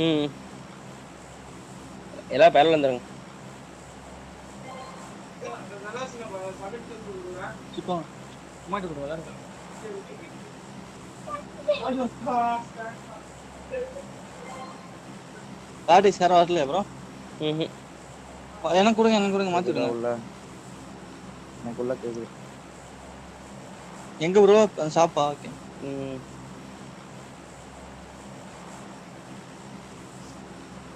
ம். எல்லாம் பேரல வந்துருங்க. சிப்போம் மாட்டு கூட விளையாடு. காடி சார் வரலையா ப்ரோ? எனக்கு கொடுங்க மாத்தி விடுங்க. உள்ள எனக்குள்ள கேக்குது. எங்க ப்ரோ ஷாப்பா? ஓகே.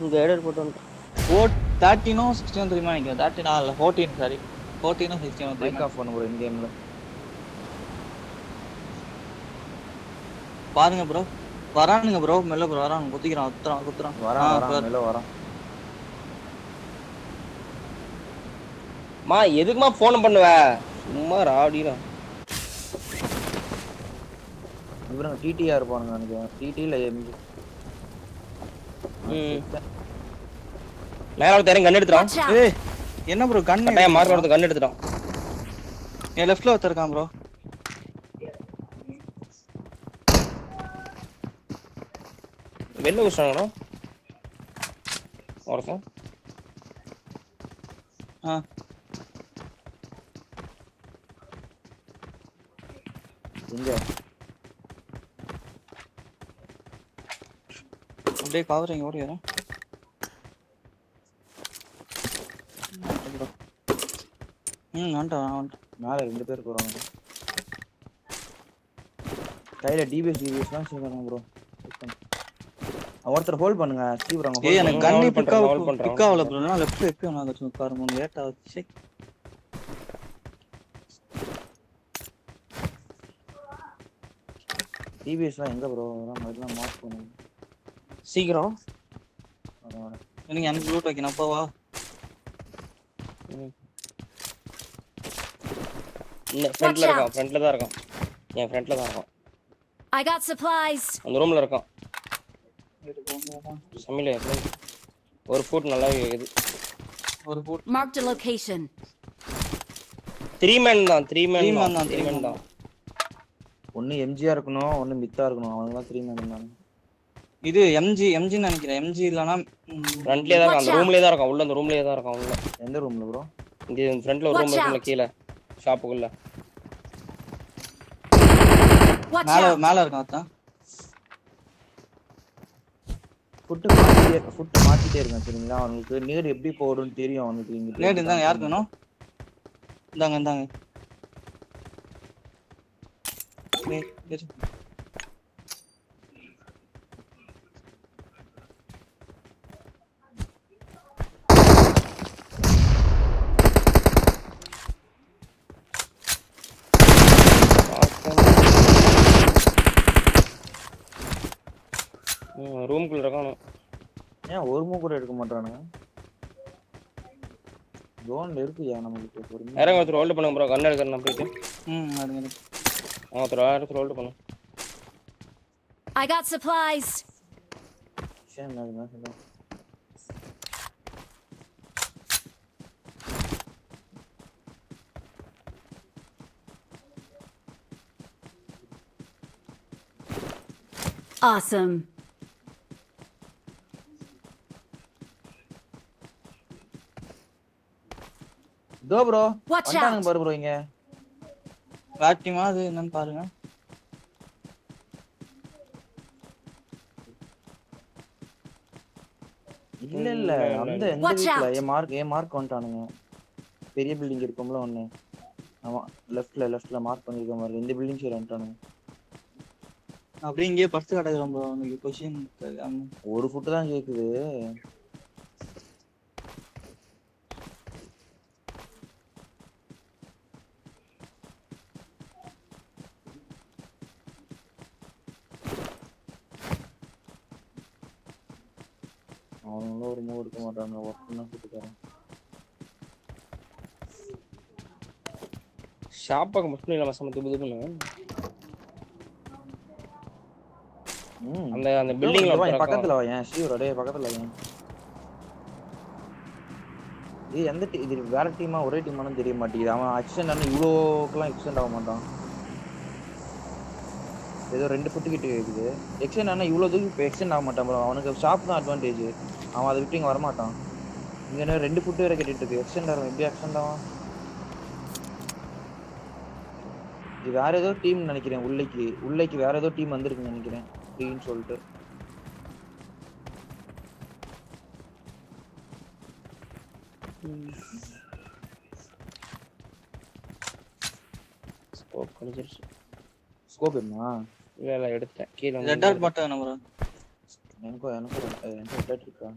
இங்க எடர் போட்டு வந்து 13 16 தெரியுமா நினைக்கிறேன். 13 இல்ல 14 சாரி 14 16 மைக் ஆஃப் பண்ணு ப்ரோ இந்த கேம்ல. பாருங்க ப்ரோ வரானுங்க ப்ரோ மெல்ல ப்ரோ வரானுங்க குத்திக்கிறான் குத்துறான் வரான் மெல்ல வரான். மா எதுக்குமா போன் பண்ணுவ சும்மா ராடிடா. இவங்க டிடிஆர் இருப்பானுங்க நினைக்கிறேன். டிடி இல்ல எம்ஜி. மேல ஒருத்தன் இறங்கி கன் எடுத்துறான். ஏய் என்ன ப்ரோ கன் கட்டாய மார்க் ஒருத்தன் கன் எடுத்துறான். ஏ லெஃப்ட்ல ஒருத்தர் இருக்கான் ப்ரோ. வெளில குச்சாங்கடா ஒருத்தன். எங்க அப்படியே கவரிங் ஓடிறேன். வந்துட்டான் மேல 2 பேர் போறாங்க. கையில டிபிஎஸ் தான் செய்றாங்க ப்ரோ. ஒருத்தர் ஹோல்ட் பண்ணுங்க ஸ்டீவ். ஏய் எனக்கு கன் பிக் ஆவல ப்ரோ. நான் லெஃப்ட் வைக்க நான் கொஞ்சம் கார் மூணு லேட் ஆச்சு. டிபிஎஸ்லாம் எங்க ப்ரோ? அதெல்லாம் மார்க் பண்ணுங்க சீக்கிரம். எனக்கு லூட் வைக்கணும் அப்பவா? இல்ல ஃப்ரண்ட்ல இருக்கான். ஃப்ரண்ட்ல தான் இருக்கான். என் ஃப்ரண்ட்ல தான் இருக்கான். I got supplies. அந்த ரூம்ல இருக்கான். சமில ஒரு ஃபுட் நல்லா கேக்குது. ஒரு food Marked a location. 3 man தான். ஒன்னு எம்ஜிஆ இருக்கணும், ஒன்னு மித்தா இருக்கணும். அவங்க தான் 3 man இருந்தாங்க. இது எம்ஜி ன்னு நினைக்கிறேன். எம்ஜி இல்லனா ஃப்ரண்ட்லயே தான் இருக்கான். அந்த ரூம்லயே தான் இருக்கான். உள்ள அந்த ரூம்லயே தான் இருக்கான். உள்ள எந்த ரூம்ல ப்ரோ? இங்க ஃப்ரண்ட்ல ஒரு ரூம் இருக்குல கீழ ஷாப்புக்குள்ள. மேல இருக்கான் அதான். ஃபுட் மாத்திட்டே இருக்கான் சரிங்களா? அவனுக்கு நேர் எப்படி போடுன்னு தெரியும் அவனுக்கு. இங்க நேர் இந்தாங்க யாருக்கு வேணும்? இந்தாங்க. ரூம்க்குள்ள இருக்கானோ. ஏன் ஒரு மூவ் கூட எடுக்க மாட்டானுங்க? ஜோன்ல இருக்குயா நமக்கு. பொறுமையா இறங்க ஒருத்தர் ஹோல்ட் பண்ணுங்க ப்ரோ. கன் எடுக்கறேன் நான் போயிட்டு. அதுங்க ஒருத்தர் ஹோல்ட் பண்ணு. I got supplies. ஷேன் நான் சொல்றேன். Awesome. தோ ப்ரோ Watch out. வந்தாங்க பாரு ப்ரோ. இங்க வேட்டிமா அது என்னன்னு பாருங்க. இல்ல அந்த எந்த வீட்ல ஏ மார்க் வந்துட்டானுங்க. பெரிய பில்டிங் இருக்கும்ல ஒண்ணு. ஆமா லெஃப்ட்ல மார்க் பண்ணிருக்க மாதிரி இந்த பில்டிங் சைடு வந்துட்டானுங்க. அப்படியே இங்கே படுத்து கிடக்குறோம் ப்ரோ. உங்களுக்கு பொசிஷன் ஒரு ஃபுட் தான் கேக்குது. அவனும் ஒரு மூவ் எடுக்க மாட்டாங்க. ஒர்க் தான் சுட்டுக்காரன். ஷாப்பாக்கு மட்டும் இல்லாம சமத்து புதுன்னு அந்த பில்டிங்ல பக்கத்துல வா. ஏன் ஷியூர் அடே பக்கத்துல வா. இது எந்த இது வேற டீமா ஒரே டீமானு தெரிய மாட்டேங்குது. அவன் எக்ஸ்டெண்ட் ஆன இவ்வளோக்கெல்லாம் எக்ஸ்டெண்ட் ஆக மாட்டான். ஏதோ 2 ஃபுட் கிட்ட இருக்குது. எக்ஸ்டெண்ட் ஆனா இவ்வளவு தூரம் இப்போ எக்ஸ்டெண்ட் ஆக மாட்டான் ப்ரோ. அவனுக்கு ஷாப் தான் அட்வான்டேஜ். அவன் அதை விட்டு இங்க வரமாட்டான். இங்க என்ன 2 ஃபுட் வேற கட்டிட்டு இருக்கு. எக்ஸ்டெண்ட் ஆகும். எப்படி எக்ஸ்டெண்ட் ஆகும்? இது வேற ஏதோ டீம் நினைக்கிறேன். உள்ளேக்கு வேற ஏதோ டீம் வந்திருக்குன்னு நினைக்கிறேன். ஃப்ரீன்னு சொல்லிட்டு. ஸ்கோப் கழிச்சிருச்சு. ஸ்கோப் என்ன? இல்ல எடுத்தேன். கீழே ரெட் டாட் மட்டும் என்ன ப்ரோ? எனக்கு ரெட் டாட் இருக்கா?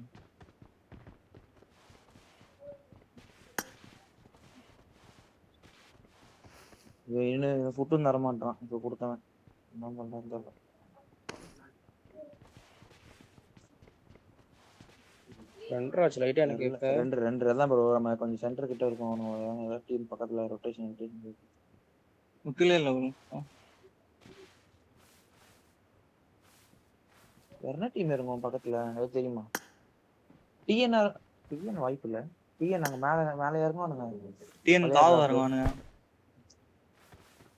இன்னும் ஃபுட்டும் தர மாட்டான். இப்போ கொடுத்தவன் என்ன பண்றான்னு தெரியல. ரெண்டராச்சு லைட்டா எனக்கு இப்ப ரெண்டு தான் ப்ரோ. நம்ம கொஞ்சம் சென்டர் கிட்ட இருக்கோம். ஏதாவது டீம் பக்கத்துல ரொட்டேஷன் முட்டிலே இல்ல ப்ரோ. வேற என்ன டீம் இருக்கும் பக்கத்துல? அது தெரியுமா? டிஎன்ஆர் வாய்ப்பு இல்ல. டிஎன் நாங்க மேல இறங்குவானுங்க. டிஎன் காவா இறங்குவானுங்க.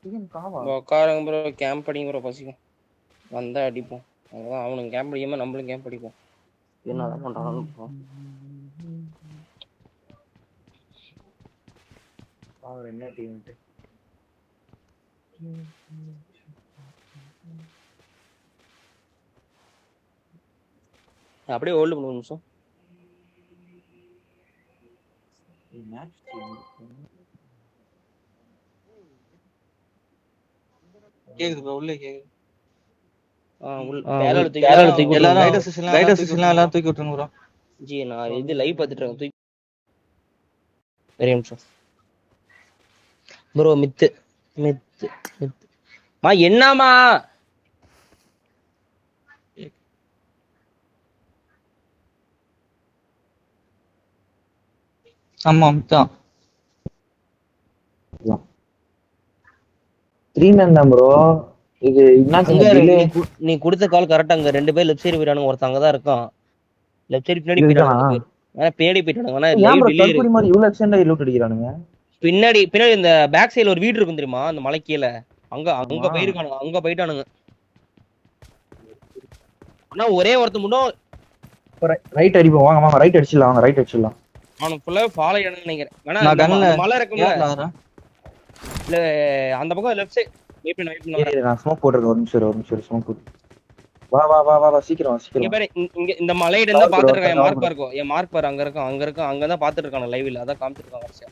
டிஎன் காவா உட்காருங்க ப்ரோ. கேம்ப் அடிங்க ப்ரோ. பசிக்கும் வந்தா அடிப்போம். அதான் அவனுக்கு கேம்ப் அடிக்காம நம்மளும் கேம்ப் அடிப்போம். என்னதான் பண்றானு அவர் என்ன டீம்? அப்படியே ஹோல்ட் பண்ணு ஒரு நிமிஷம். மேட்ச் டீம் கேக்குது ப்ரோ. உள்ளே கேக்குது. எல்லாரும் தூக்கி விட்டுருங்க ப்ரோ. ஜி நான் இது லைவ் பார்த்துட்டு இருக்கேன். தூக்கி ஒரே நிமிஷம் ப்ரோ. மித்து மா என்னமா ஆமா தான் 3 மேன் தான் ப்ரோ. இது நீ கொடுத்த கால் கரெக்டா. அங்க 2 பேர் லெஃப்ட் சைடு போயிட்டானுங்க. ஒருத்தங்க தான் இருக்கான் லெஃப்ட் சைடு. பின்னாடி போயிட்டானுங்க. பின்னாடி போயிட்டானுங்க. இவ்வளவு எக்ஸ்டெண்ட் ஆகி லூட் அடிக்கிறானுங்க. பின்னாடி இந்த பேக் சைடுல ஒரு வீடு இருக்கும் தெரியுமா? அந்த மலை கீழே அங்க போயிருக்கானுங்க. அங்க போயிட்டானுங்க. ஆனா ஒரே ஒருத்த மட்டும் ரைட் அடிப்போம். வாங்க ரைட் அடிச்சிடலாம். ரைட் அடிச்சிடலாம். அவனுக்கு ஃபுல்லா ஃபாலோ ஆயிடுன்னு நினைக்கிறேன். வேணா மலை இருக்கும்ல இல்ல அந்த பக்கம் லெஃப்ட் சைடு வெயிட் பண்ணு. நான் ஸ்மோக் போட்டுறேன். ஒரு நிமிஷம் ஸ்மோக் போட்டு வா சீக்கிரம். இங்க பாரு. இங்க இந்த மலையில இருந்தா பாத்துட்டு இருக்கேன். என் மார்க் இருக்கும். என் மார்க் பாரு. அங்க இருக்கும். அங்க தான் பாத்துட்டு இருக்கானே லைவ்ல. அதான் காமிச்சிட்டு இருக்கான் வரிசையா.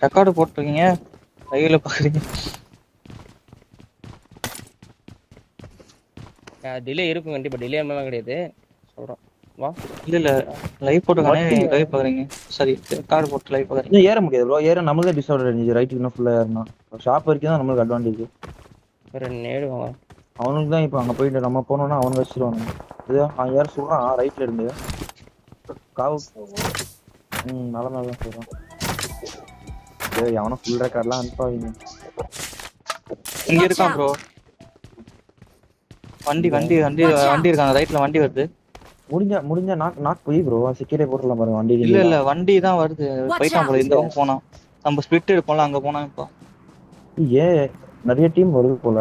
ரெக்கார்ட் போட்டுருக்கீங்க. லைவ்ல பாக்குறீங்க. டிலே இருக்கும் கண்டிப்பா. டிலே எல்லாம் கிடையாது சொல்றேன். வா. இல்ல லைவ் போட்டுக்கானே. லைவ் பாக்குறீங்க. சரி ரெக்கார்ட் போட்டு லைவ் பாக்குறீங்க. ஏற முடியாது ப்ரோ. ஏற நம்மளே டிஸ்அட்வான்டேஜ். ரைட் இன்னும் ஃபுல்லா ஏறணும். ஷாப் வரைக்கும் தான் நம்மளுக்கு அட்வான்டேஜ். வேற நேடு வாங்க. அவனுக்கு தான் இப்போ அங்க போயிட்டு நம்ம போனோம்னா அவனுக்கு வச்சிருவானுங்க. இது அவன் யார் சொல்றான் ரைட்ல இருந்து காவு. நல்ல தான் சொல்றான். ஏய் அவன ஃபுல் ரெக்கார்ட்லாம் அனுப்பாதீங்க. இங்க இருக்கான் ப்ரோ. வண்டி இருக்காங்க. ரைட்ல வண்டி வருது. முடிஞ்ச நாக் போய் ப்ரோ. செக்யூரிட்டி போட்டுலாம் பாருங்க. வண்டி இல்ல வண்டி தான் வருது. போயிட்டான் போல. இந்த பக்கம் போனா நம்ம ஸ்பிளிட் எடுப்போம்ல. அங்க போனா இப்போ நிறைய டீம் வருது போல.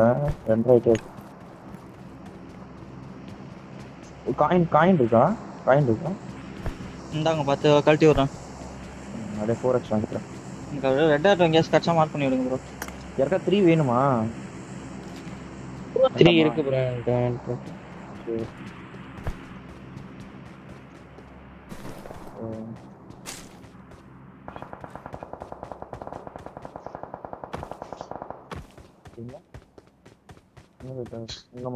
2 ரைட் காயின் இருக்கா? இந்தாங்க பார்த்து கழட்டி விடுறேன். அப்படியே 4x வாங்கிக்கிறேன். இங்க ரெட் டாட் எங்கேயாச்சும் கட்சா மார்க் பண்ணி விடுங்க ப்ரோ. யாருக்கா 3 வேணுமா? 3 இருக்கு ப்ரோ. சரி. இங்க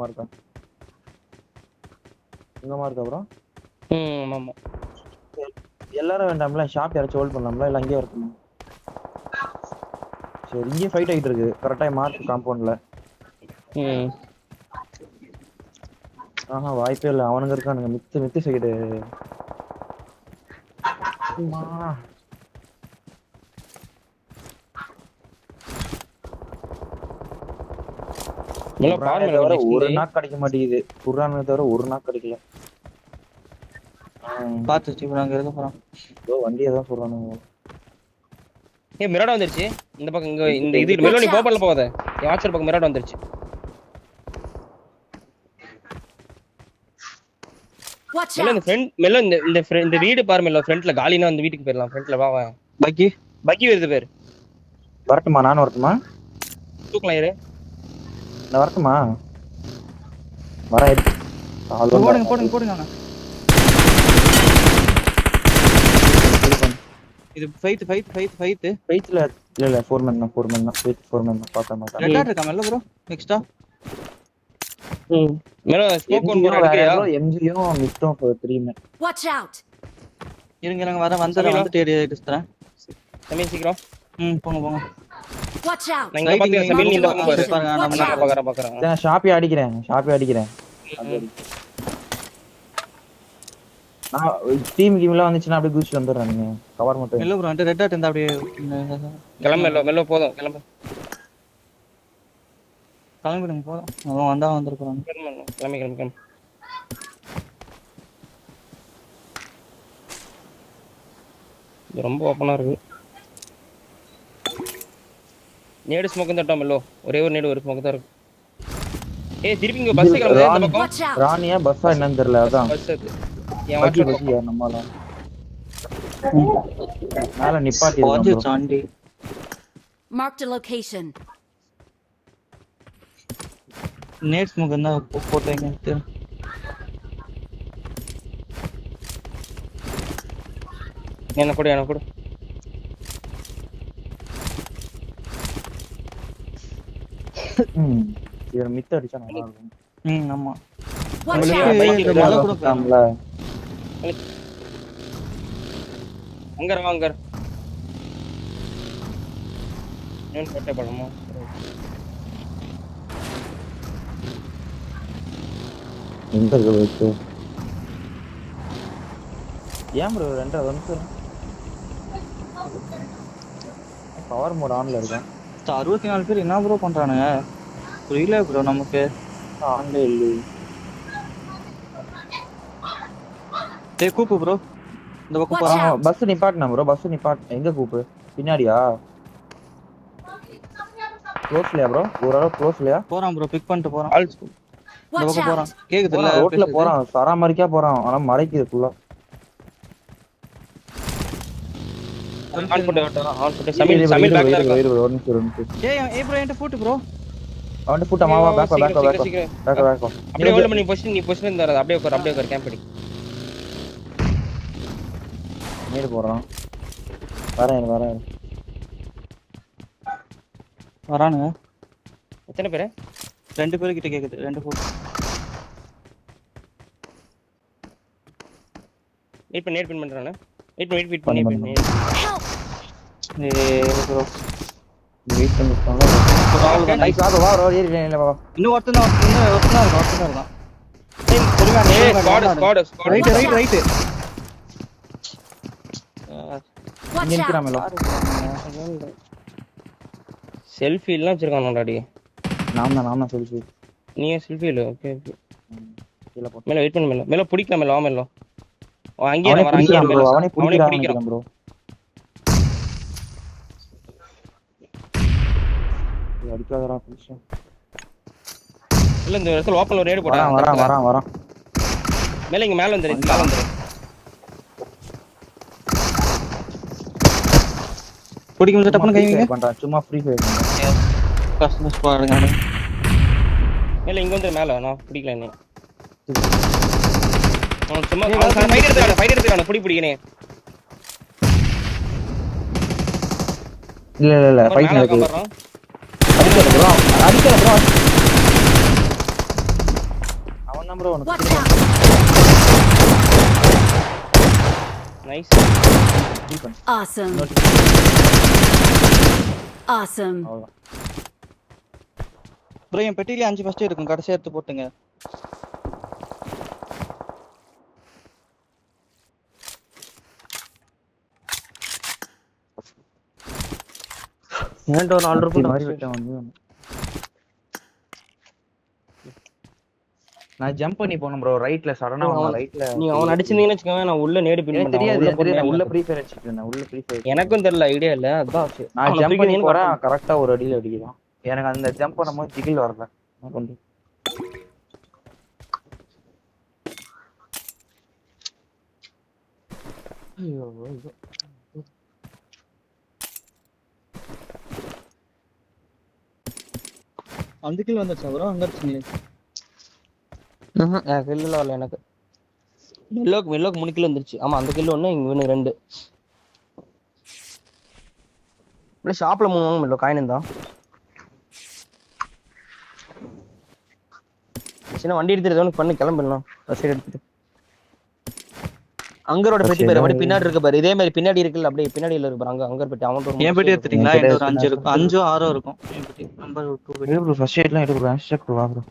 மார்க்கா ப்ரோ. ஆமா. எல்லாரும் வேண்டாம்ல. ஷாப் யாராச்சும் ஹோல்ட் பண்ணலாம்ல? இல்ல அங்கேயே இருக்கணும். சரி இங்கே ஃபைட் ஆயிட்டு இருக்கு. கரெக்டா மார்க் காம்பவுண்ட்ல. வாய்ப்பே இல்ல. அவனுங்க இருக்கானுங்க. மித்து சைடு. ஒரு நாக் கிடைக்க மாட்டேங்குது. குர்ரானை தவிர ஒரு நாக் கிடைக்கல. பாத்து வச்சு அங்க இருக்க போறோம். வண்டியை தான் சொல்றானுங்க. மிராடா வந்துருச்சு. இந்த பக்கம் இந்த இது மெலோனி போப்பல்ல போகாத. என் வாட்சர் பக்கம் மிராடா வந்துருச்சு. Watch மெல்ல இந்த out! ஃப்ரெண்ட் மெல்ல இந்த வீடு பாரு மெல்ல ஃப்ரண்ட்ல காலினா அந்த வீட்டுக்கு போயிடலாம் ஃப்ரண்ட்ல வா வா பக்கி பக்கி வருது பேர் வரட்டுமா? நானும் வரட்டுமா? தூக்கலாம் இரு நான் வரட்டுமா? வரேன். போடுங்க போடுங்க போடுங்க. இது ஃபைட் ஃபைட்ல இல்ல ஃபோர்மேன் தான் பார்க்க மாட்டேன். ரெட் டாட் இருக்கா மெல்ல ப்ரோ நெக்ஸ்டா. மெல்ல ஸ்மோக் ஒன் போற எடுக்கறியா எம்ஜியும் மிஸ்டும் 3 மேன். Watch out! இருங்க வந்துட்டு எடுத்துறேன். சமீ சீக்கிரம் போங்க. Watch out! நான் இங்க பாத்து சமீ நீ இந்த பக்கம் பாரு பாருங்க நான் பாக்குறேன் நான் ஷாப்பி அடிக்கிறேன். நான் டீம் கேம்ல வந்துச்சுனா அப்படியே குதிச்சு வந்துறேன். நீங்க கவர் மட்டும் மெல்ல ப்ரோ ரெட் டாட் இருந்தா அப்படியே கிளம்ப மெல்ல போதும் கிளம்பு கிளம்பிடுங்க போதும். அவன் வந்தா வந்திருக்கான். கிளம்பி இது ரொம்ப ஓப்பனா இருக்கு. நேடு ஸ்மோக் தட்டா மெல்லோ ஒரே ஒரு நேடு ஒரு ஸ்மோக் தான் இருக்கு. ஏய் திருப்பி இங்க பஸ் கிளம்புது இந்த பக்கம். Watch out! ராணியா பஸ்ஸா என்னன்னு தெரியல. அதான் பஸ் அது என் பக்கி வாட்ஸ்அப் நம்மால மேல நிப்பாட்டி பாஞ்சு இருக்கோம். Sandy Marked a location. நேட் ஸ்மோக் இருந்தா போட்டேங்க. என்ன கூட இவர மித்த அடிச்சா நல்லா இருக்கும். ஆமா. Watch ஐயா, out! பைக் இருக்கு. மேல கூட ஆம்ல அங்க நான் போட்டே படமா எங்க இருக்கு? ஏன் ப்ரோ 2 வந்து பவர் மோட் ஆன்ல இருக்கேன். 64 பேர் என்ன ப்ரோ பண்றானுங்க புரியல ப்ரோ நமக்கு. ஆன்ல இல்ல. டேய் கூப்பு ப்ரோ இந்த பக்கம் Watch போறான். out! பஸ் நிப்பாட்டணும் ப்ரோ. பஸ் நிப்பாட் எங்க கூப்பு? பின்னாடியா? க்ளோஸ்லயா ப்ரோ? ஓரளவு க்ளோஸ்லயா? போறான் ப்ரோ பிக் பண்ணிட்டு போறான். ஆல்ஸ் இந்த Watch பக்கம் போறான். out! கேக்குதுல்ல ரோட்ல போறான். சராமரிக்கா போறான். ஆனா மறைக்குது ஃபுல்லா. ஆன் போட்டு சமீல் பேக்ல இருக்கா. ஒரு நிமிஷம். ஏய் ப்ரோ என்கிட்ட போட்டு ப்ரோ. அவன் ஃபுட்டா மாவா பேக் சீக்கிரம். பேக். அப்படியே ஹோல்ட் பண்ணி நீ பொசிஷன் இருந்தா அப்படியே உட்கார் கேம்ப் பண்ணி மேல போறான். வரேன். வரானுங்க. எத்தனை பேரு 2 பேர் கிட்ட கேக்குது. 2 போட்டு. வெயிட் பண்றானே. வெயிட் பண்ணி Help! ஏய் ப்ரோ வெயிட் பண்ணிட்டாங்க. நைஸ் வா இல்ல வா. இன்னும் ஒருத்தனா இருக்கான். Squad right. Watch இங்க out! நிக்கறான் மேல. செல்ஃபி எல்லாம் வச்சிருக்கானடாடி. நாம சொல்லி நீ செல்ஃபி இல்ல. ஓகே கீழ போட்டு. மேல வெயிட் பண்ணு மேல பிடிக்கலாம் மேல வாமேல. அங்கேயே வர அவனே பிடிக்கிறான் ப்ரோ. அடிக்காதடா புஷ். இல்ல இந்த இடத்துல ஓபன்ல ஒரு ரேட் போடா. வரான். மேல இங்க மேல வந்துரு. பிடிக்க முடிஞ்ச டப்புன்னு கைவிங்க. பண்றான். சும்மா ஃப்ரீ ஃபயர். கஸ்டமர்ஸ் பாருங்க. மேல இங்க வந்து மேல நான் பிடிக்கல நீ. அவன் சும்மா ஃபைட் எடுத்துறானே பிடிக்கனே. இல்ல ஃபைட் நடக்குது. அடிக்கல ப்ரோ. அவன் தான் ப்ரோ Watch உனக்கு. out! நைஸ். Awesome! Awesome! அவ்வளவுதான். ப்ரோ என் பெட்டில 5 ஃபர்ஸ்ட் இருக்கும். கடைசியா எடுத்து போட்டுங்க. ஏன்டா 4 ரூபாய் மாதிரி விட்டேன் வந்து. நான் ஜம்ப் பண்ணி போறேன் ப்ரோ. ரைட்ல சடனா ரைட்ல. நீ அவன் அடிச்சிருந்தீங்கன்னு வெச்சுக்கவே நான் உள்ள நேடு பின் எனக்கு பண்ணேன். தெரியாது. உள்ள ஃப்ரீ ஃபயர் அடிச்சிட்டேன். உள்ள ஃப்ரீ ஃபயர். எனக்கும் தெரியல ஐடியா இல்ல. அதான் நான் ஜம்ப் பண்ணி போறேன். கரெக்ட்டா ஒரு அடியில அடிக்கிறான். எனக்கு அந்த ஜம்ப் பண்ணும்போது ஜிகில் வரல. நான் கொண்டு ஐயோ ஐயோ. அந்த கில் வந்துருச்சா ப்ரோ அங்க இருந்துச்சுங்களே எனக்கு கில்ல வரல எனக்கு. மெல்லோக்கு 3 கிலோ வந்துருச்சு. ஆமா அந்த கிலோ ஒண்ணு இங்க ஒண்ணு 2. இல்ல ஷாப்ல 3 வாங்க மெல்லோ காயின் இருந்தா. சின்ன வண்டி எடுத்துட்டு ஏதோ பண்ணி கிளம்பிடலாம். ஃபர்ஸ்ட் எடுத்துட்டு அங்கரோட பெட்டி பேர் அப்படி பின்னாடி இருக்கு பாரு. இதே மாதிரி பின்னாடி இருக்குல்ல அப்படியே பின்னாடில இருக்கு பாரு. அங்க பெட்டி அவன் ஒரு என் பெட்டி எடுத்துட்டீங்களா? என் என்கிட்ட ஒரு பெட்டி 5 இருக்கும், 5 6 இருக்கும் என் பெட்டி. நம்பர் 2 பெட்டி. ப்ரோ ஃபர்ஸ்ட் எய்ட்லாம் எடுத்து ப்ரோ. ஆன்ஸ்டாக் ப்ரோ வா ப்ரோ.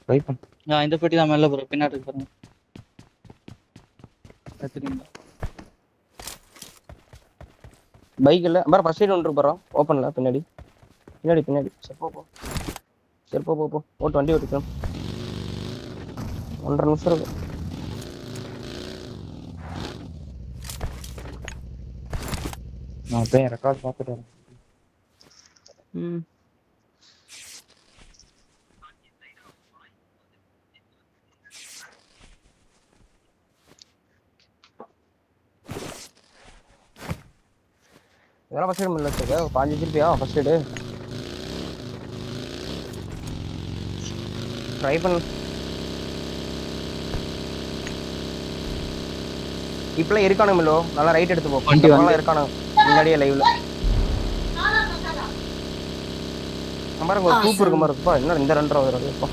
ட்ரை பண்ணு. இந்த பெட்டி தான் மேல ப்ரோ, பின்னாடி இருக்கு பாருங்க. எடுத்துட்டீங்களா? பைக் இல்ல பாரு. ஃபர்ஸ்ட் எய்ட் ஒன்று இருக்கு பாரு. ஓபன்ல பின்னாடி பின்னாடி சரி போ. சரி போ ஓட்டு வண்டி ஓட்டிக்கலாம். 1.5 நிமிஷம் இருக்கு. நான் போய் ரெக்கார்ட் பார்த்துட்டு வரேன். இதெல்லாம் ஃபர்ஸ்ட் எய்ட் மில்ல வச்சிருக்க. 5 ரூபாயா ஃபர்ஸ்ட் எய்டு ட்ரை பண்ணு. இப்பெல்லாம் இருக்கானு மில்லோ நல்லா ரைட் எடுத்து போ. வண்டி வந்து இருக்கானு முன்னாடியே லைவ்ல பாருங்க. ஒரு சூப்பர் இருக்கு மாதிரி இருக்குப்பா. என்ன இந்த 2 ரூபா வருது இப்போ.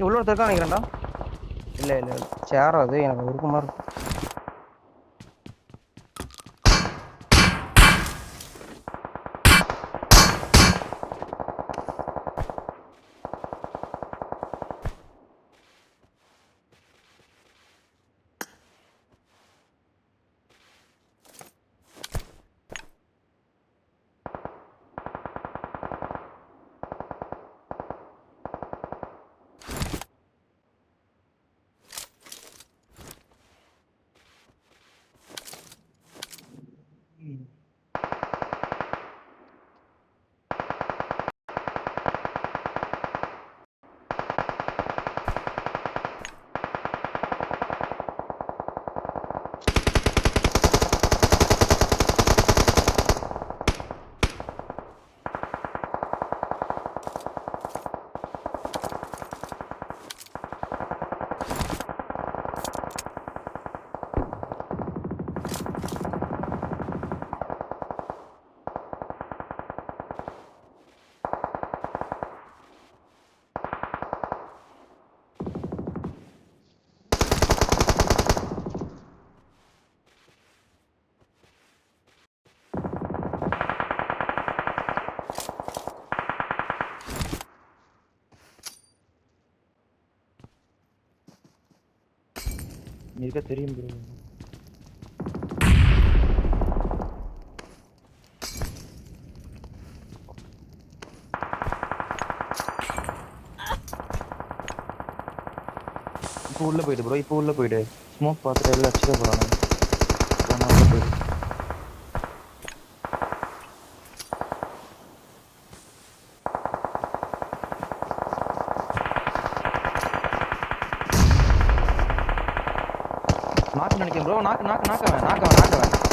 இவ்வளோ ஒருத்தருக்கா நினைக்கிறேன்டா. இல்ல சேரா அது எனக்கு விருப்பமா இருக்கு. இருக்க தெரியும் ப்ரோ. இப்போ உள்ள போயிடு ப்ரோ. இப்போ உள்ள போயிடு. ஸ்மோக் பார்த்துட்டு எல்லாம் அடிச்சுக்க போறாங்க. உள்ள போயிடு. நாக்கு நினைக்கிறேன் ப்ரோ. நாக்கு